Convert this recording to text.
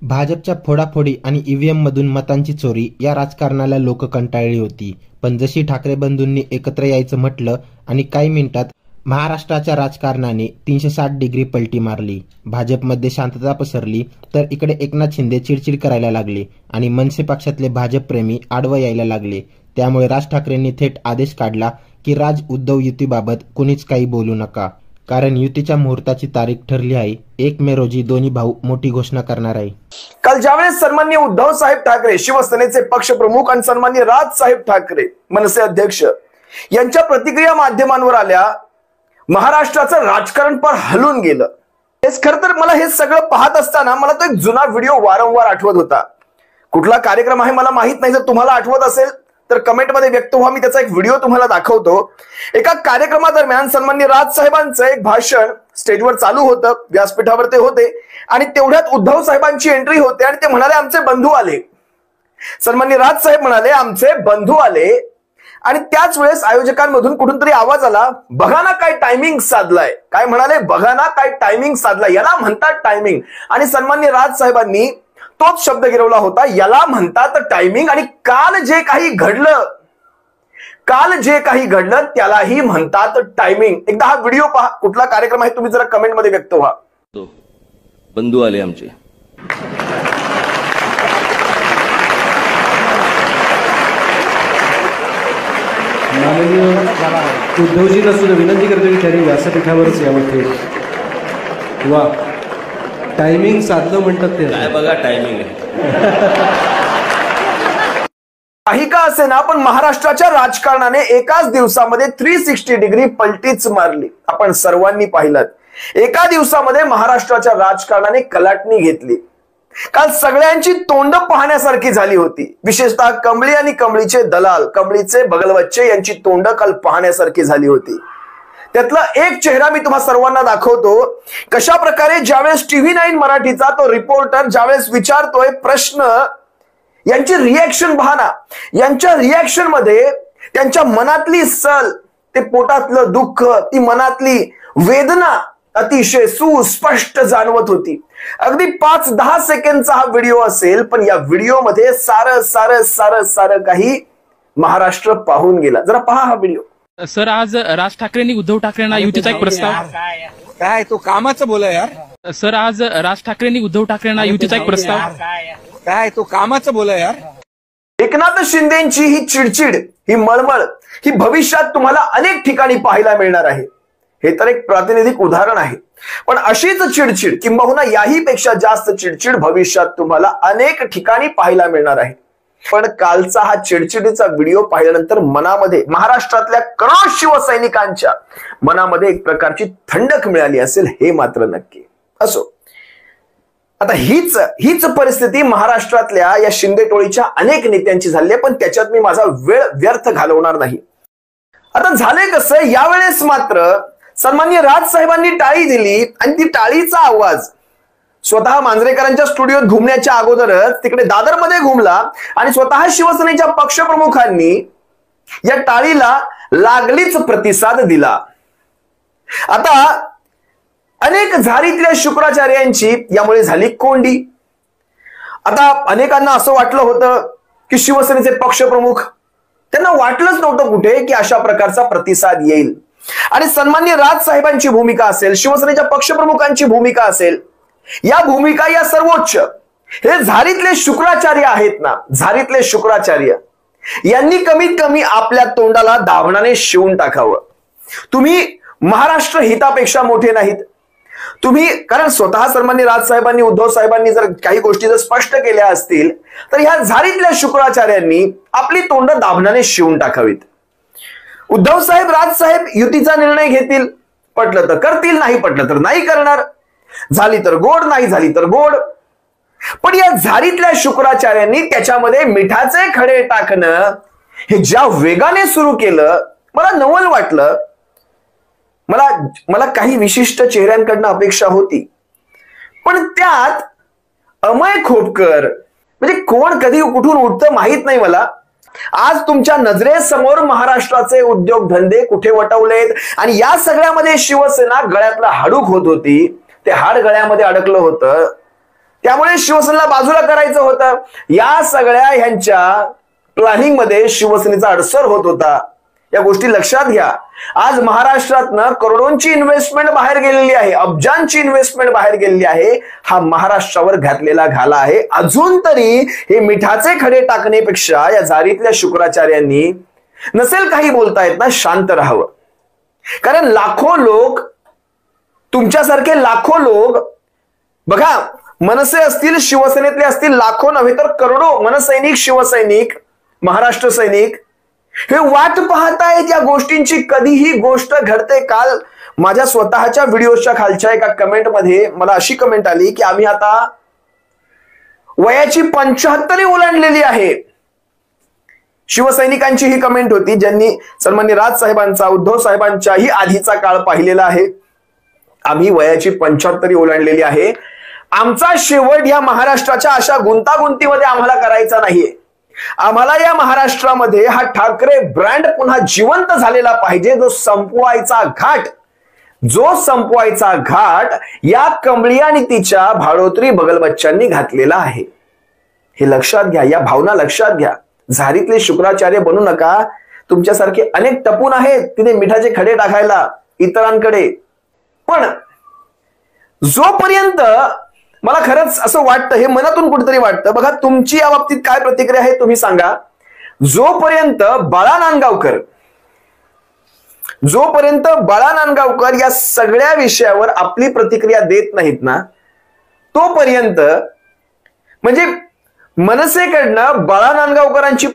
भाजपच्या फोडाफोडी आणि ईव्हीएम मधून मतांची चोरी या राजकारणाला लोक कंटाळली होती. पण जशी ठाकरे बंधूंनी एकत्र यायचं म्हटलं आणि काही मिनिटात महाराष्ट्राच्या राजकारणाने 360 डिग्री पलटी मारली. भाजपमध्ये शांतता पसरली तर इकडे एकनाथ शिंदे चिडचिड करायला लागले आणि मनसे पक्षातले भाजपप्रेमी आडवं यायला लागले. त्यामुळे राज ठाकरेंनी थेट आदेश काढला की राज उद्धव युतीबाबत कुणीच काही बोलू नका, कारण युतीच्या मुहूर्ताची तारीख ठरली आहे. 1 मे रोजी दोन्ही भाऊ मोठी घोषणा करणार आहे. काल ज्यावेळेस सन्माननीय उद्धव साहेब ठाकरे शिवसेनेचे पक्षप्रमुख आणि सन्माननीय राज साहेब ठाकरे मनसे अध्यक्ष यांच्या प्रतिक्रिया माध्यमांवर आल्या, महाराष्ट्राचं राजकारण पण हलून गेलं. हेच खरं तर मला हे सगळं पाहत असताना मला तो एक जुना व्हिडिओ वारंवार आठवत होता. कुठला कार्यक्रम आहे मला माहित नाही, जर तुम्हाला आठवत असेल तर कमेंटमध्ये व्यक्त व्हा, मी त्याचा एक व्हिडिओ तुम्हाला दाखवतो. एका कार्यक्रमादरम्यान सन्माननीय राज साहेबांचं एक भाषण स्टेजवर चालू होतं, व्यासपीठावर ते होते आणि तेवढ्यात उद्धव साहेबांची एंट्री होते आणि ते म्हणाले आमचे बंधू आले. सन्माननीय राज साहेब म्हणाले आमचे बंधू आले आणि त्याच वेळेस आयोजकांमधून कुठून तरी आवाज आला, बघा ना काय टायमिंग साधलाय. काय म्हणाले, बघा ना काय टायमिंग साधलाय, याला म्हणतात टायमिंग. आणि सन्माननीय राज साहेबांनी तोच शब्द गिरवला होता, याला म्हणतात टायमिंग. आणि काल जे काही घडलं त्यालाही म्हणतात टायमिंग. एकदा हा व्हिडिओ पहा, कुठला कार्यक्रम आहे तुम्ही जरा कमेंट मध्ये व्यक्त व्हा. बंधू आले आमचे. उद्धवजींना सुद्धा विनंती करतो की त्यांनी व्यासपीठावरच यावं थेट. वा, टायमिंग साधलं म्हणतात ते. काय बघा टायमिंग आहे. काही का असे ना, पण महाराष्ट्राच्या राजकारणाने एकाच दिवसामध्ये 360 डिग्री पलटीच मारली. आपण सर्वांनी पाहिलं, एका दिवसामध्ये महाराष्ट्राच्या राजकारणाने कलाटणी घेतली. काल सगळ्यांची तोंड पाहण्यासारखी झाली होती. विशेषतः कमळी आणि कमळीचे दलाल, कमळीचे बगलवच्चे यांची तोंड काल पाहण्यासारखी झाली होती. त्यातला एक चेहरा मी तुम्हा सर्वांना दाखवतो. कशा प्रकारे ज्यावेळेस TV9 मराठीचा तो रिपोर्टर ज्यावेळेस विचारतोय प्रश्न, यांची रिएक्शन पाहना. यांच्या रिएक्शन मध्ये त्यांच्या मनातली सल, ते पोटातलं दुःख, ती मनातली वेदना अतिशय सुस्पष्ट जाणवत होती. अगदी 5-10 सेकंडचा हा व्हिडिओ असेल, पण या व्हिडिओमध्ये सारं काही महाराष्ट्र पाहून गेला. जरा पहा हा व्हिडिओ. सर, आज राज ठाकरेंनी उद्धव ठाकरेंना युतीचा एक प्रस्ताव. काय तो कामाचं बोला यार. सर, आज राज ठाकरेंनी उद्धव ठाकरेंना युतीचा एक प्रस्ताव. काय तो कामाचं बोला यार. एकनाथ शिंदेची ही चिडचिड, ही मळमळ, ही भविष्यात तुम्हाला अनेक ठिकाणी पाहायला मिळणार आहे. हे तर एक प्रातिनिधिक उदाहरण आहे, पण अशीच चिडचिड किंबहुना याही पेक्षा जास्त चिडचिड भविष्यात तुम्हाला अनेक ठिकाणी पाहायला मिळणार आहे. पण कालचा हा चिडचिडीचा व्हिडिओ पाहिल्यानंतर मनामध्ये, महाराष्ट्रातल्या करोड शिवसैनिकांच्या मनामध्ये एक प्रकारची थंडक मिळाली असेल, हे मात्र नक्की. असो, आता हीच परिस्थिती महाराष्ट्रातल्या या शिंदे टोळीच्या अनेक नेत्यांची झाली आहे, पण त्याच्यात मी माझा वेळ व्यर्थ घालवणार नाही. आता झाले कसं, यावेळेस मात्र सन्माननीय राज साहेबांनी टाळी दिली आणि ती टाळीचा आवाज स्वतः मांजरेकरांच्या स्टुडिओत घुमण्याच्या अगोदरच तिकडे दादरमध्ये घुमला आणि स्वतः शिवसेनेच्या पक्षप्रमुखांनी या टाळीला लागलीच प्रतिसाद दिला. आता अनेक झारीतल्या शुक्राचार्यांची यामुळे झाली कोंडी. आता अनेकांना असं वाटलं होतं की शिवसेनेचे पक्षप्रमुख, त्यांना वाटलंच नव्हतं कुठे की अशा प्रकारचा प्रतिसाद येईल. आणि सन्माननीय राज साहेबांची भूमिका असेल, शिवसेनेच्या पक्षप्रमुखांची भूमिका असेल, या भूमिका या सर्वोच्च, हे झारीतले शुक्राचार्य आहेत ना, झारीतले शुक्राचार्य यांनी कमीत कमी आपल्या तोंडाला दाभणाने शिवून टाकावं. तुम्ही महाराष्ट्र हितापेक्षा मोठे नाहीत तुम्ही, कारण स्वतः सन्माननीय राज साहेबांनी, उद्धव साहेबांनी जर काही गोष्टी जर स्पष्ट केल्या असतील तर ह्या झारीतल्या शुक्राचार्यांनी आपली तोंड दाभणाने शिवून टाकावीत. उद्धव साहेब, राज साहेब युतीचा निर्णय घेतील, पटलं तर करतील, नाही पटलं तर नाही करणार, झाली तर गोड, नाही झाली तर गोड. पण या झारीतल्या शुक्राचार्यांनी त्याच्यामध्ये मिठाचे खडे टाकणं हे ज्या वेगाने सुरू केलं, मला नवल वाटलं. मला काही विशिष्ट चेहऱ्यांकडनं अपेक्षा होती, पण त्यात अमय खोपकर म्हणजे कोण कधी कुठून उठतं माहित नाही मला. आज तुमच्या नजरेसमोर महाराष्ट्राचे उद्योगधंदे कुठे वटवलेत आणि या सगळ्यामध्ये शिवसेना गळ्यातला हाडूक होत होती. ते हाड गळ्यामध्ये अडकलं होतं. त्यामुळे शिवसेनेला बाजूला करायचं होतं. या सगळ्या ह्यांच्या प्लॅनिंग मध्ये शिवसेनेचा अडसर होत होता. या गोष्टी लक्षात घ्या. आज महाराष्ट्रातनं करोडोंची इन्व्हेस्टमेंट बाहेर गेलेली आहे, अब्जांची इन्व्हेस्टमेंट बाहेर गेलेली आहे. हा महाराष्ट्रावर घातलेला घाला आहे. अजून तरी हे मिठाचे खडे टाकण्यापेक्षा या झारीतल्या शुक्राचार्यांनी नसेल काही बोलता येत ना, शांत राहावं. कारण लाखो लोक, तुमच्यासारखे लाखो लोक बघा, मनसे असतील, शिवसेनेतले असतील, लाखो नव्हे तर करोडो मनसैनिक, शिवसैनिक, महाराष्ट्र सैनिक हे वाट पाहतायत या गोष्टींची. कधीही गोष्ट घडते. काल माझ्या स्वतःच्या व्हिडिओच्या खालच्या एका कमेंटमध्ये मला अशी कमेंट आली की आम्ही आता वयाची 75 ओलांडलेली आहे. शिवसैनिकांची ही कमेंट होती ज्यांनी सन्माननीय राज साहेबांचा, उद्धव साहेबांच्याही आधीचा काळ पाहिलेला आहे. आम्ही वयाची 75 ओलांडलेली आहे. आमचा शेवट या महाराष्ट्राच्या अशा गुंतागुंतीमध्ये आम्हाला करायचा नाहीये. आम्हाला या महाराष्ट्रामध्ये हा ठाकरे ब्रँड पुन्हा जिवंत झालेला पाहिजे. जो संपवायचा घाट या कमळी आणि तिच्या भाडोत्री बगलबच्च्यांनी घातलेला आहे. हे लक्षात घ्या, या भावना लक्षात घ्या. झारीतले शुक्राचार्य बनू नका. तुमच्यासारखे अनेक टपून आहेत तिथे मिठाचे खडे टाकायला इतरांकडे. पण जोपर्यंत मला खरंच असं वाटतं, हे मनातून कुठेतरी वाटतं. बघा तुमची या बाबतीत काय प्रतिक्रिया आहे तुम्ही सांगा. जोपर्यंत बाळा नांदगावकर या सगळ्या विषयावर आपली प्रतिक्रिया देत नाहीत ना, तोपर्यंत म्हणजे मनसेकडनं बाळा नांदगावकरांची